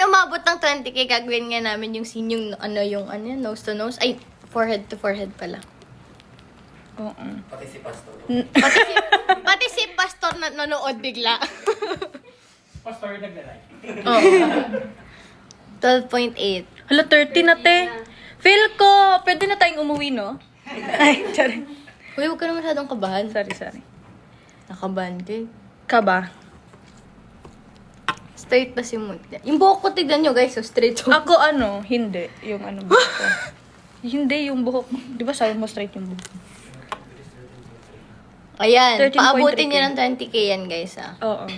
namin umabot ng 20k, gagawin nga namin yung scene, yung nose to nose. Ay, forehead to forehead pala. Oo. Pati si Pastor. Pati si Pastor na nanood bigla. Pastor naglalay. Oo. 12.8. Hala, 30 na, te. Feel ko, pwede na tayong umuwi, no? Ay, sorry. Uy, huwag ka na masyadong kabahan. Sorry. Nakabahan ka eh. Ka ba? Straight na si Mutya. Yung buhok ko, tignan nyo guys, so straight to. Ako hindi. Yung buhok ko. Hindi, yung buhok. Di ba sabi mo straight yung buhok? Ayan, 13.3K. paabutin nyo ng 20k yan guys ah. Oo.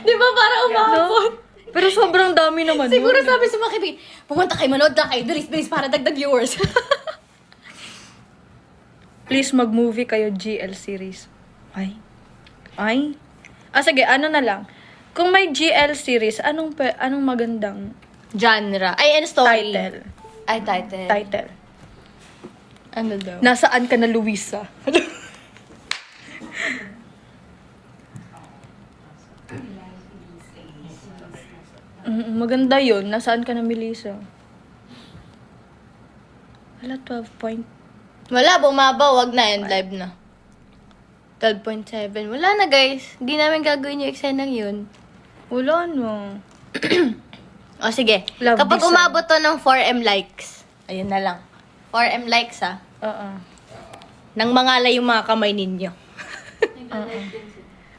Di ba para umabot? Pero sobrang dami naman Siguro nun. sabi sa mga kaibigan, pumunta kayo, manood na kayo, bilis para dagdag viewers. Please mag-movie kayo GL series. Ay. Sige, ano na lang. Kung may GL series, anong magandang Genre. Ay, and story. title? Ay, title. Title. Ano daw? Nasaan ka na, Luisa? Maganda yun. Nasaan ka na, Melissa? Wala, 12 point. Wala, bumaba, wag na, end live na. 12.7. Wala na guys. Hindi namin gagawin yung eksena yun. Wala, no. O sige. Love Kapag design. umabot to ng 4M likes, ayun na lang. 4M likes ah. Oo. Nang mangalay yung mga kamay ninyo. Oo.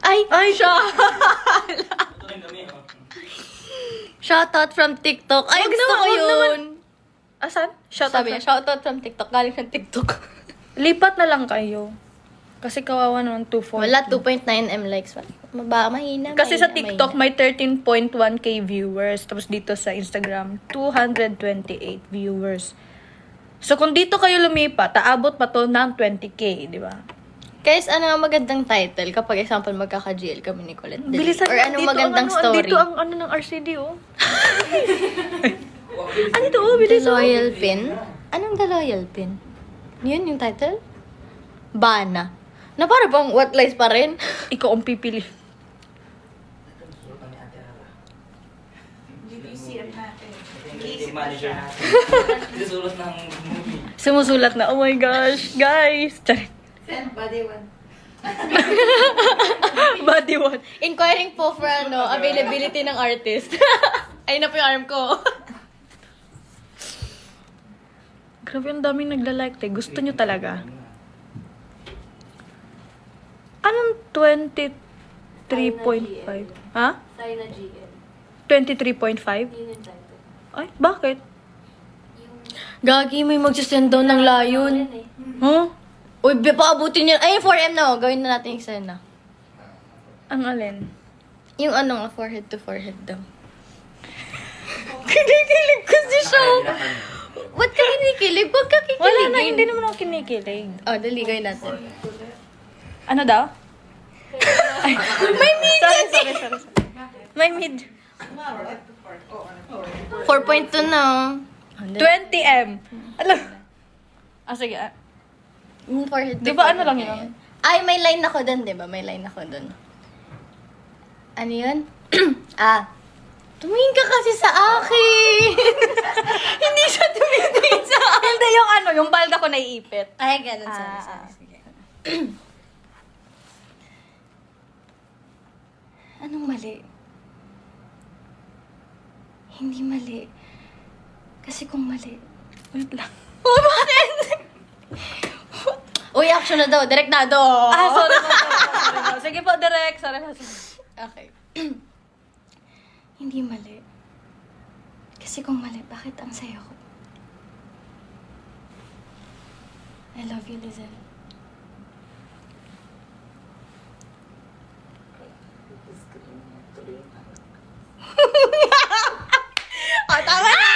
Ay, siya! Ito rin kami, oh. Shoutout from TikTok. Ay, Wag gusto naman, ko wag yun. naman. Asan? Sabi niya, shoutout from TikTok. Galing ng TikTok. Lipat na lang kayo. Kasi kawawa naman 240. Wala, 2.9M likes. Mahina. Kasi sa mahina, TikTok mahina. may 13.1k viewers. Tapos dito sa Instagram, 228 viewers. So kung dito kayo lumipat, taabot pa to ng 20k, di ba? Guys, ano ang magandang title kapag example magkaka-GL kami ni Colette? Dali. Bilisan Or mo, anong dito magandang ang story? Dito ang ng RCD, oh. Ano ito, oh, The bilisan mo. Loyal Pin? Anong The Loyal Pin? Yun yung title? Bana. Na para bang what lies pa rin? Ikaw ang pipili. Susutan ni Ate Ara. GDCM natin. Yung manager natin. Susulat ng movie. Sumusulat na, oh my gosh, guys. Charit. Send body one. Body one. Inquiring po for availability ng artist. Ayun na po yung arm ko. Grabe, ang daming nagla-like, te. Gusto nyo talaga. Anong 23.5? Ha? Sign na GL. 23.5? Yun yung title. Ay, bakit? Gagi, may magsisend daw ng layon. Huh? Uy, paabutin nyo. Ay, 4M na. Gawin na natin yung eksena. Ang alin? Yung ano nga, forehead to forehead daw. Kinikilig kasi siya. Ba't ka kinikilig? Huwag ka kikiligin. Wala na, hindi naman ako kinikilig. Oh, dali, gawin natin. Ano daw? May mid Sorry. May mid. 4.2 na. 20M. Alam. Sige. Yung forehead to Di ba ano forehead lang niya yun? Ay, may line ako dun, di ba? May line ako dun. Ano yun? Tumingin ka kasi sa akin. Hindi siya tumitingin sa akin. Hindi yung ano, yung balda ko naiipit. Ay, ganun. Ah, Sorry. sige. Anong mali? Hindi mali. Kasi kung mali. Wait lang. Oh, bakit? Uy, action na daw. Direct na daw. Sorry po. Sige po, direct. Sorry po. Okay. Hindi mali. Kasi kung mali, bakit ang saya ko? I love you, Lizelle. Tama na!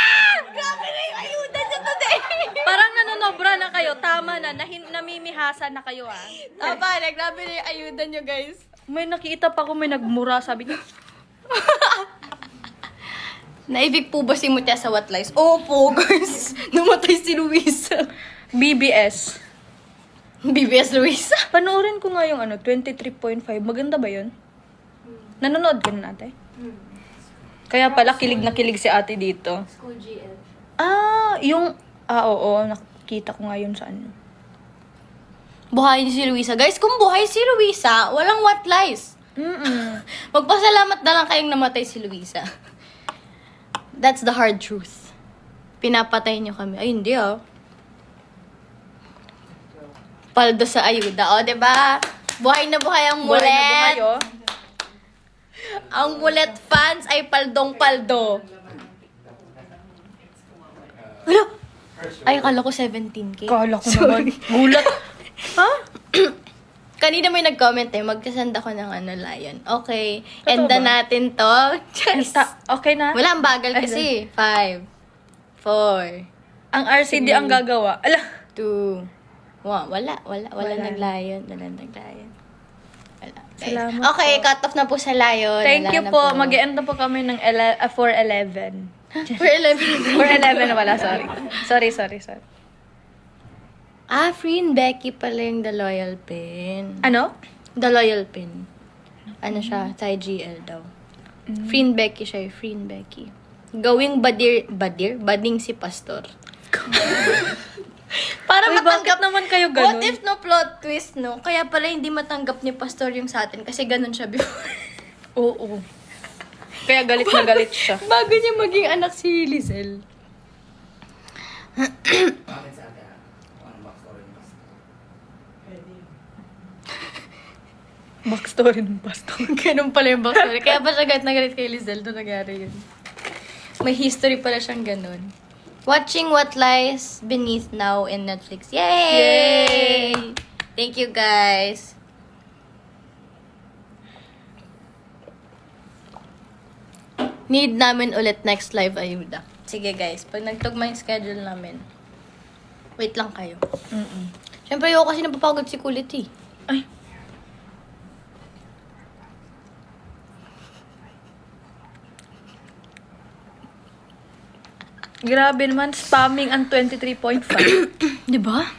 Grabe na yung ayuda niya today! Parang nanonobra na kayo. Tama na. Namimihasan na kayo, ah. Tama na, grabe na yung ayuda niyo, guys. May nakita pa ko may nagmura. Sabi niya, Naibig po ba si Mutya sa What Lies? Opo, guys. Namatay si Luisa. BBS. BBS Luisa. Panoorin ko nga yung 23.5. Maganda ba yun? Nanonood ka na natin? Kaya pala kilig na kilig si ate dito. School GL. Oo, nakita ko nga yun sa ano. Buhay si Luisa. Guys, kung buhay si Luisa, walang what lies. Magpasalamat na lang kayong namatay si Luisa. That's the hard truth. Pinapatay niyo kami. Ay, hindi Paldo sa ayuda. O, diba? Buhay na buhay ang mulet. Buhay na buhay, oh. Ang mulet fans ay paldong-paldo. Hala! Ay, akala ko 17K. Kala ko naman. Gulat. Ha? Kanina may nag-comment magkasend ako ng lion. Okay. Totoo Enda ba? natin to. Just, Okay na? wala, ang bagal Ay, kasi. 5, 4, Ang RCD ang gagawa. Ala. 2, 1. Wala Wala. nag-lion. Wala. Guys. Salamat Okay, po. cut off na po sa lion. Thank Wala you na po. Mag-end na po kami ng 4:11. For 11. 4:11 na pala, sorry. Sorry. Free Becky pala yung The Loyal Pin. Ano? The Loyal Pin. Ano siya? Thai GL daw. Free Becky siya. Free Becky. Gawing bading si Pastor. Para Uy, bakit naman kayo ganun? What if no plot twist, no? Kaya pala hindi matanggap ni Pastor yung sa atin kasi ganun siya before. Oo. Kaya galit na galit siya. Bago niya maging anak si Lizelle. Bakit sa ate Anong backstory ni Pastor? Backstory ng pastor. Ganun pala yung backstory. Kaya pa siya galit na galit kay Lizelle doon nangyari yun. May history pala siyang ganun. Watching What Lies Beneath now in Netflix. Yay! Thank you, guys. Need namin ulit next live ayuda. Sige, guys. Pag nagtugma yung schedule namin, wait lang kayo. Siyempre, ako kasi napapagod si Kulit eh. Ay. Grabe naman, spamming ang 23.5. Di ba?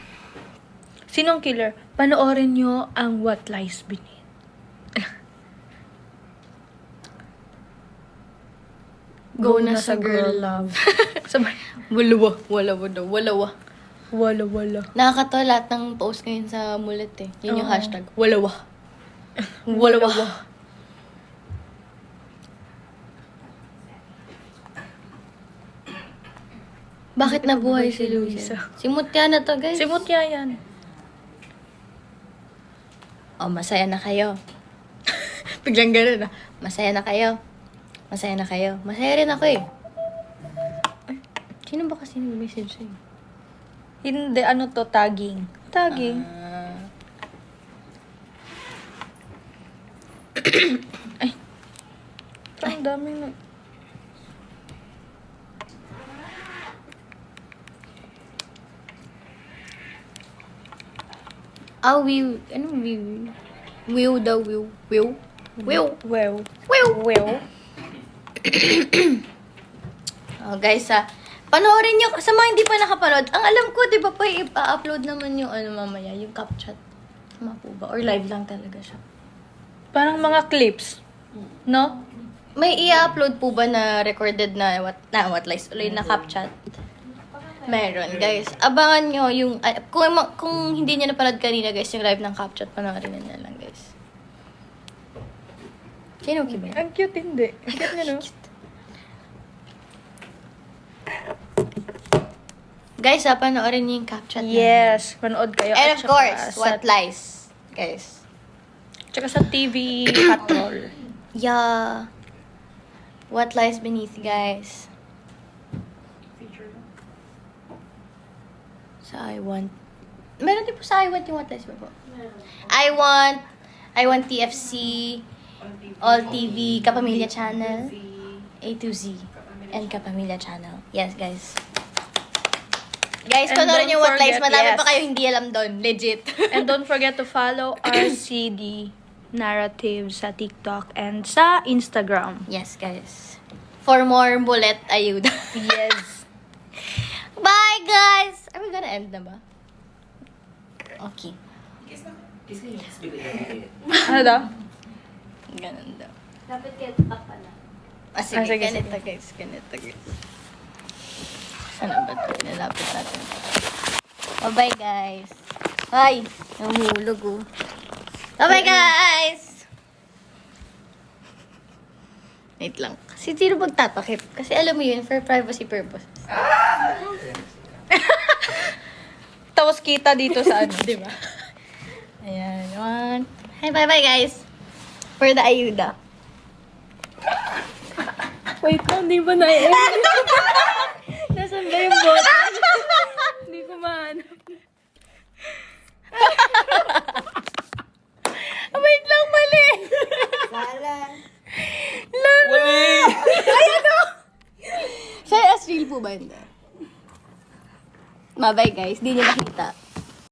Sinong killer? Panoorin nyo ang What Lies Beneath. Go na sa girl love. Sabay. Walawa. Wala. Nakakatawa lahat ng post ngayon sa mulet eh. Yun yung Oo. hashtag. Walawa. Walawa. Bakit nabuhay si Luisa? Si Mutya na to, guys. Si Mutya yan. Oh, masaya na kayo. Biglang ganun ah. Masaya na kayo. Masaya na kayo. Masaya rin ako eh. Ay, sino ba kasi nag-message sa'yo? Hindi, ano to, tagging. Tagging. Ay. Ang daming na. Will. Anong will? Will daw, will. Will? Will. Well. Will. Oh, guys, panoorin nyo. Sa mga hindi pa nakapanood, ang alam ko, di ba pa i-upload naman yung mamaya, yung CapChat. Tama po ba? Or live lang talaga siya. Parang mga clips. No? May i-upload po ba na recorded na what lies ulit na CapChat? Meron, guys. Abangan nyo yung, kung hindi nyo napanood kanina, guys, yung live ng CapChat, panoorin nyo na lang, guys. Sino kiba? Ang cute hindi. Ang cute nga, no? Guys, panoorin nyo yung CapChat namin. Yes. Manood kayo. And At of saka course, sa- What Lies, guys. Tsaka sa TV Patrol. Yeah. What Lies Beneath, guys. Sa I Want. Meron din po sa I Want yung What Lies ba po? I Want TFC, All TV, Kapamilya Channel, A to Z, and Kapamilya Channel. Yes, guys. Guys, And panoorin don't yung What Lies. forget, Madami yes. pa kayo hindi alam doon. Legit. And don't forget to follow RCD Narrative sa TikTok and sa Instagram. Yes, guys. For more bullet ayuda. Yes. Bye, guys! Are we gonna end na ba? Okay. Kiss kayo. Kiss bigla. Ano daw? Ganun daw. Dapat kaya pa pala. sige, sige, ganito guys. Ganito guys. Ano ba ito? Nilapit natin. Bye-bye guys. Ay! Nahulog oh. Bye-bye guys! Wait lang. Kasi sino magtatakip? Kasi alam mo yun, for privacy purposes. Tapos kita dito sa ano, di ba? Ayan, one. Hi, bye-bye guys. For the ayuda. Wait lang, di ba na-edit? Nasaan ba yung button? Hindi ko mahanap. Wait lang, mali! Sala. Wali! Sir, as real po ba hindi? Bye-bye guys. Di niyo nakita.